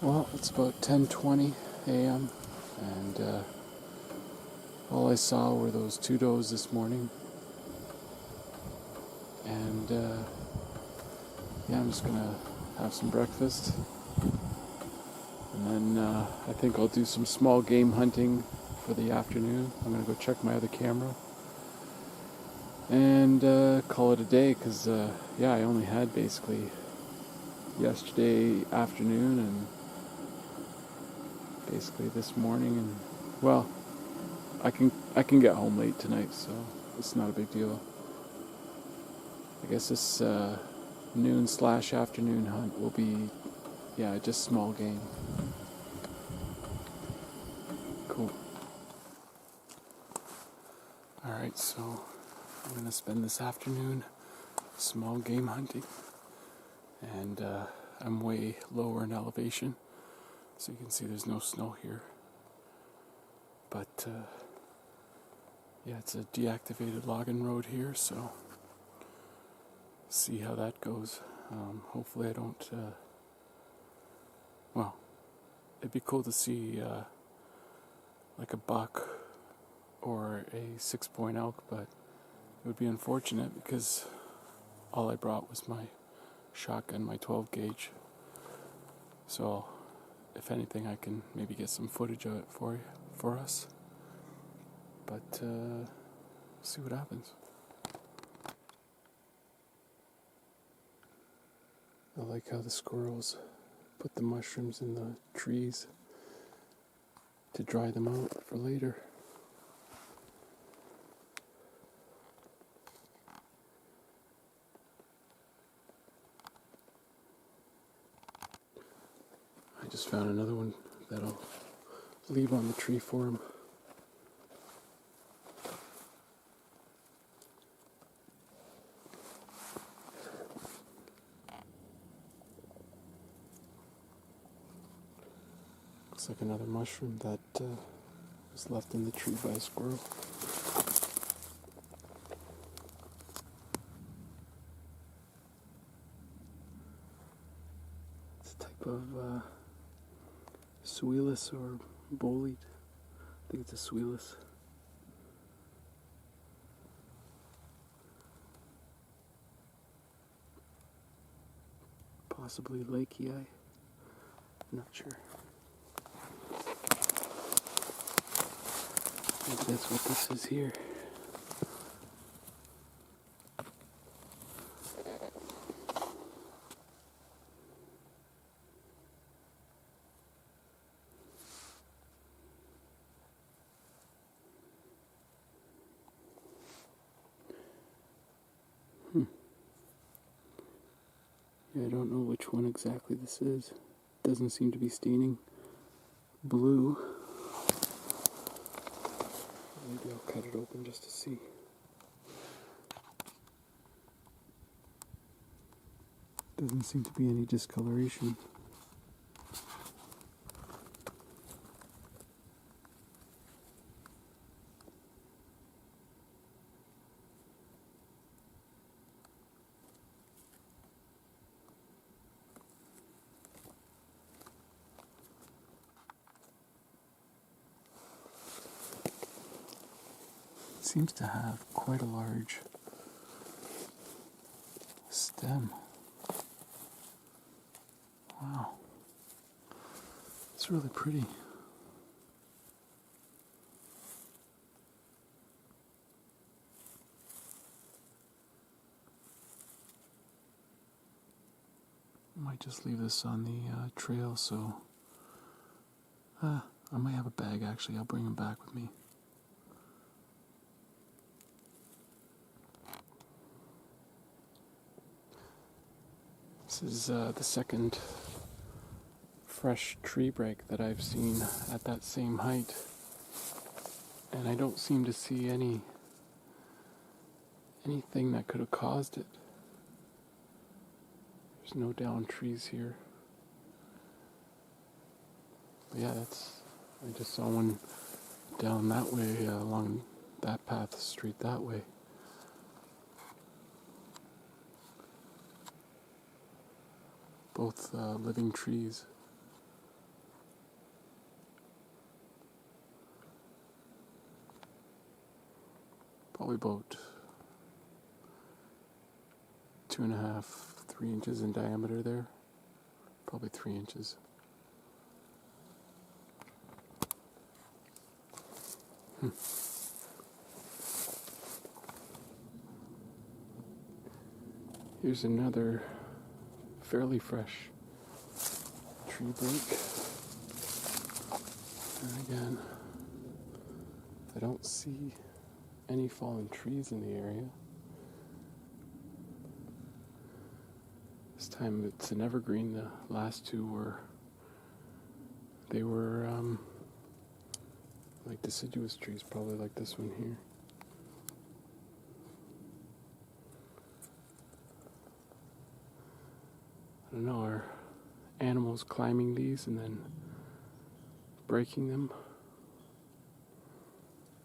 Well, it's about 10:20 a.m. and all I saw were those two does this morning. And yeah, I'm just gonna have some breakfast, and then I think I'll do some small game hunting for the afternoon. I'm gonna go check my other camera and call it a day, because yeah, I only had basically yesterday afternoon and basically this morning, and well, I can get home late tonight, so it's not a big deal. I guess this noon/afternoon hunt will be, yeah, just small game. Cool. Alright, so I'm gonna spend this afternoon small game hunting, and I'm way lower in elevation, so you can see there's no snow here. But yeah, it's a deactivated logging road here, so see how that goes. Hopefully I don't, well, it'd be cool to see like a buck or a 6-point elk, but it would be unfortunate because all I brought was my shotgun, my 12 gauge. So if anything, I can maybe get some footage of it for us. But see what happens. I like how the squirrels put the mushrooms in the trees to dry them out for later. I just found another one that I'll leave on the tree for him. Looks like another mushroom that was left in the tree by a squirrel. It's a type of Suelis or bolete. I think it's a Suelis. Possibly Lakei. I'm not sure. I think that's what this is here. Yeah, I don't know which one exactly this is. Doesn't seem to be staining blue. Maybe I'll cut it open just to see. Doesn't seem to be any discoloration. Seems to have quite a large stem. Wow. It's really pretty. Might just leave this on the trail, so I might have a bag actually. I'll bring them back with me. This is the second fresh tree break that I've seen at that same height, and I don't seem to see anything that could have caused it. There's no down trees here. But yeah, I just saw one down that way, along that path, straight that way. Both living trees. probably about 2.5, 3 inches in diameter there. Probably 3 inches. Here's another fairly fresh tree break. And again, I don't see any fallen trees in the area. This time it's an evergreen. The last two were like deciduous trees, probably like this one here. I don't know, are animals climbing these and then breaking them?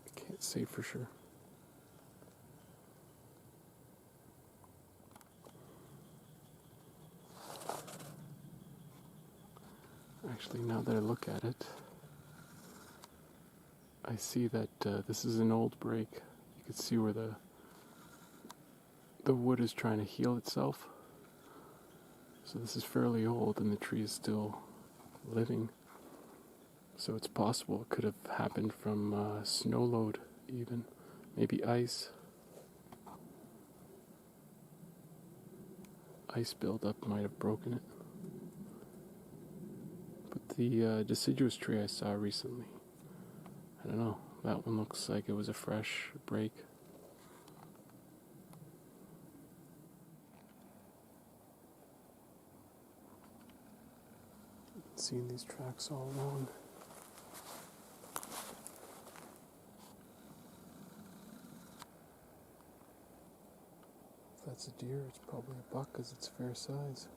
I can't say for sure. Actually, now that I look at it, I see that this is an old break. You can see where the wood is trying to heal itself. So this is fairly old and the tree is still living. So it's possible it could have happened from snow load even. Maybe ice. Ice buildup might have broken it. But the deciduous tree I saw recently, I don't know, that one looks like it was a fresh break. Seeing these tracks all along. If that's a deer, it's probably a buck because it's fair size.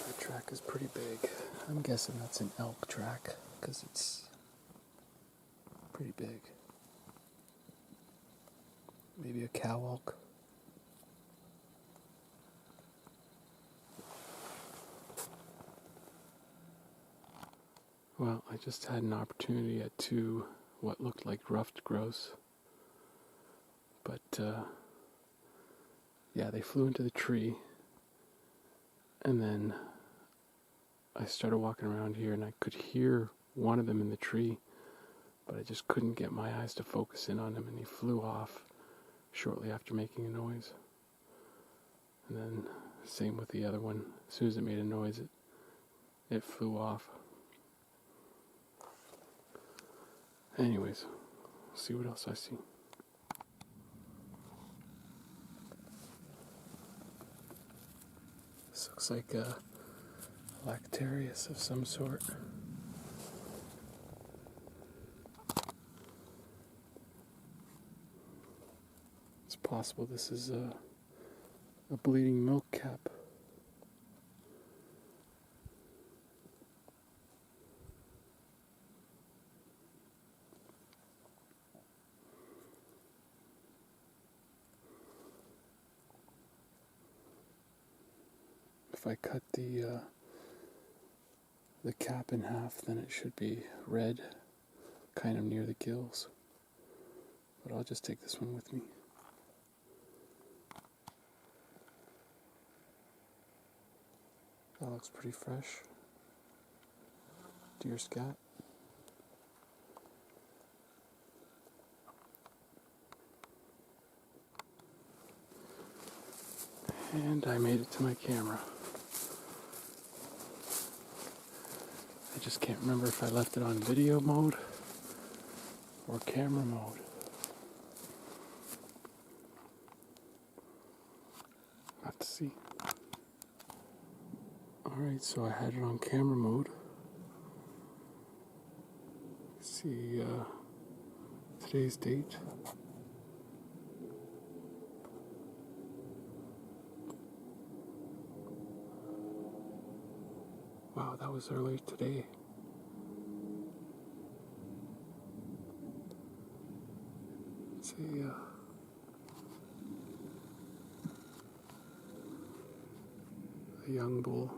That track is pretty big. I'm guessing that's an elk track because it's pretty big. Maybe a cow elk. Well, I just had an opportunity at two what looked like ruffed grouse. But, yeah, they flew into the tree. And then I started walking around here and I could hear one of them in the tree. But I just couldn't get my eyes to focus in on him, and he flew off shortly after making a noise. And then same with the other one. As soon as it made a noise, it flew off. Anyways, see what else I see. This looks like a Lactarius of some sort. It's possible this is a bleeding milk cap. If I cut the cap in half, then it should be red, kind of near the gills. But I'll just take this one with me. That looks pretty fresh. Deer scat. And I made it to my camera. I just can't remember if I left it on video mode or camera mode. Have to see. Alright, so I had it on camera mode. See today's date. Wow, Oh, that was earlier today. It's a young bull.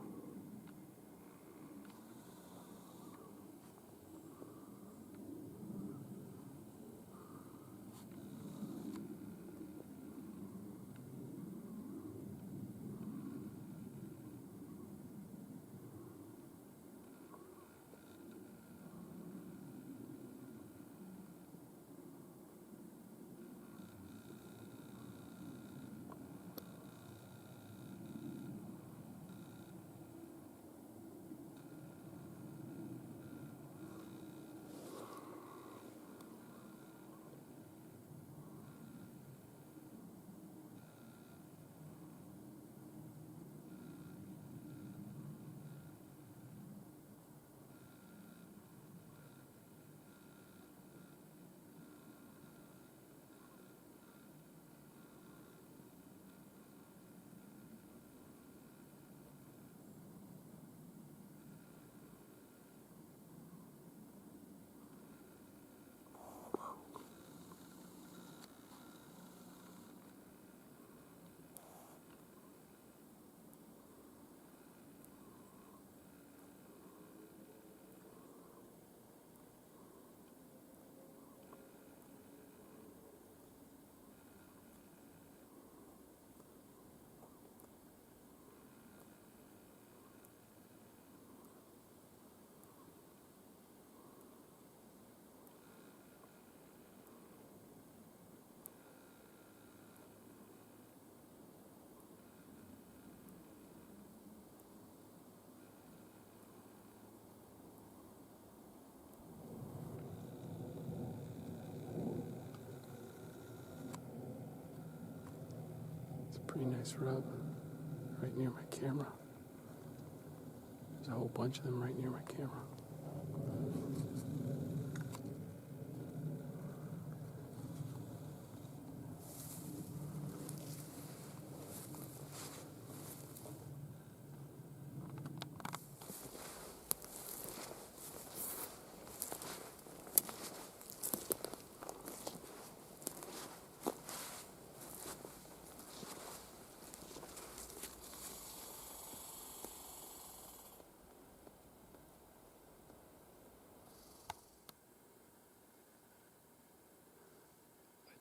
Pretty nice rub right near my camera. There's a whole bunch of them right near my camera.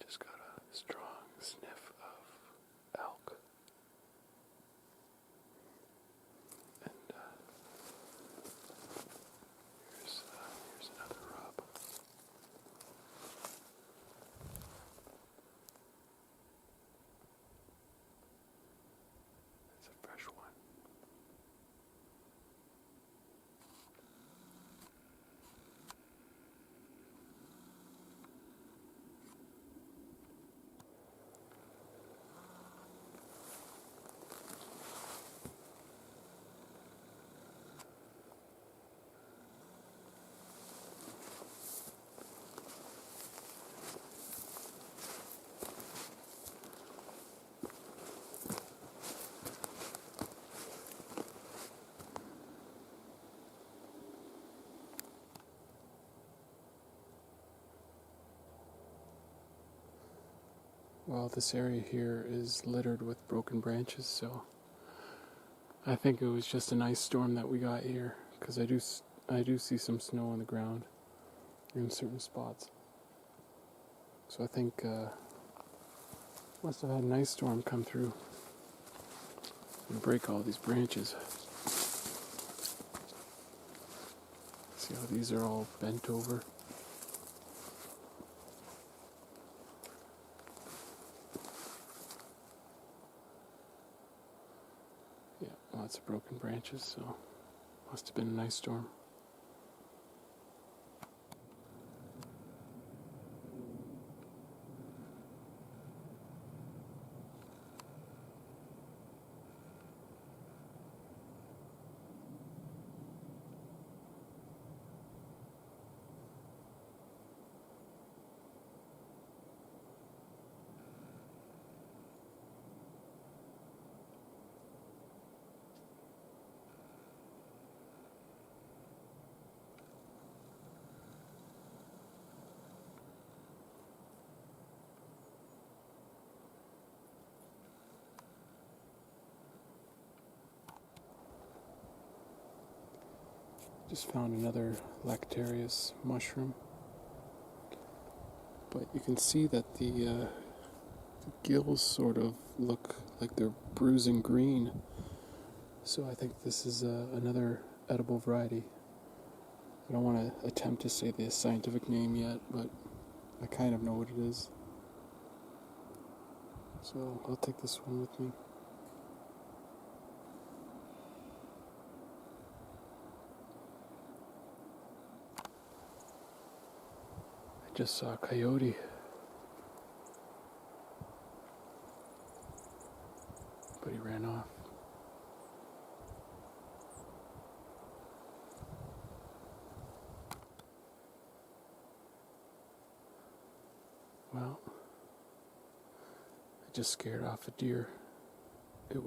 Just got a strong sniff of elk. And here's another rub. It's a fresh one. Well, this area here is littered with broken branches, so I think it was just an ice storm that we got here, because I do see some snow on the ground in certain spots. So I think must have had an ice storm come through and break all these branches. See how these are all bent over? Yeah, lots of broken branches, so must have been an ice storm. Just found another Lactarius mushroom. But you can see that the gills sort of look like they're bruising green. So I think this is another edible variety. I don't want to attempt to say the scientific name yet, but I kind of know what it is. So I'll take this one with me. I just saw a coyote. But he ran off. Well, I just scared off a deer. It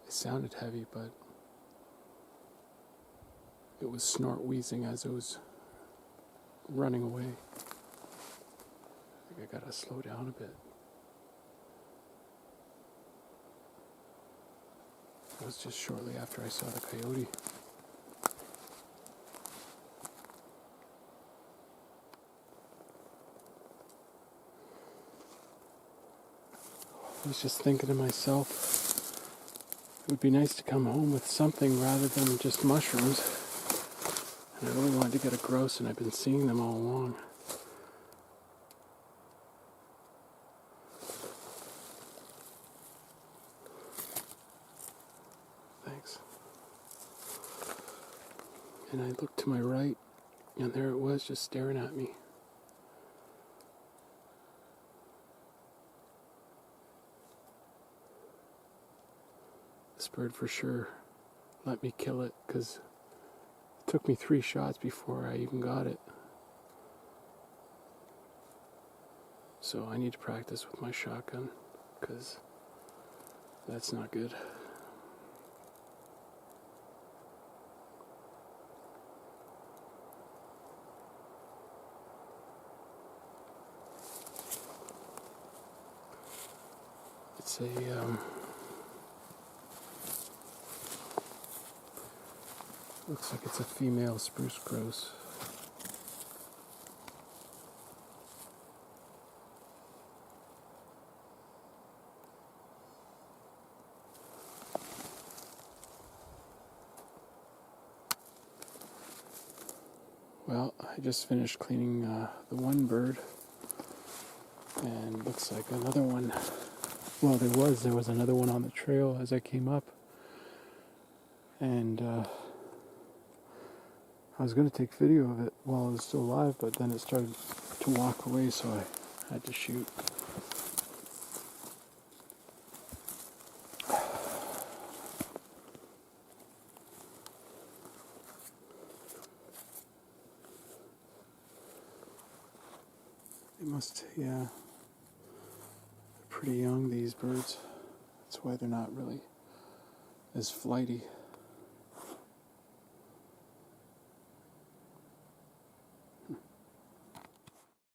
sounded heavy, but it was snort wheezing as it was running away. I think I gotta slow down a bit. It was just shortly after I saw the coyote. I was just thinking to myself, it would be nice to come home with something rather than just mushrooms. And I really wanted to get a grouse, and I've been seeing them all along. Thanks. And I looked to my right, and there it was, just staring at me. This bird for sure let me kill it, because it took me 3 shots before I even got it. So I need to practice with my shotgun, because that's not good. It's a looks like it's a female spruce grouse. Well, I just finished cleaning the one bird, and looks like another one. Well, there was another one on the trail as I came up, and I was going to take video of it while it was still alive, but then it started to walk away, so I had to shoot. They must, yeah. They're pretty young, these birds. That's why they're not really as flighty.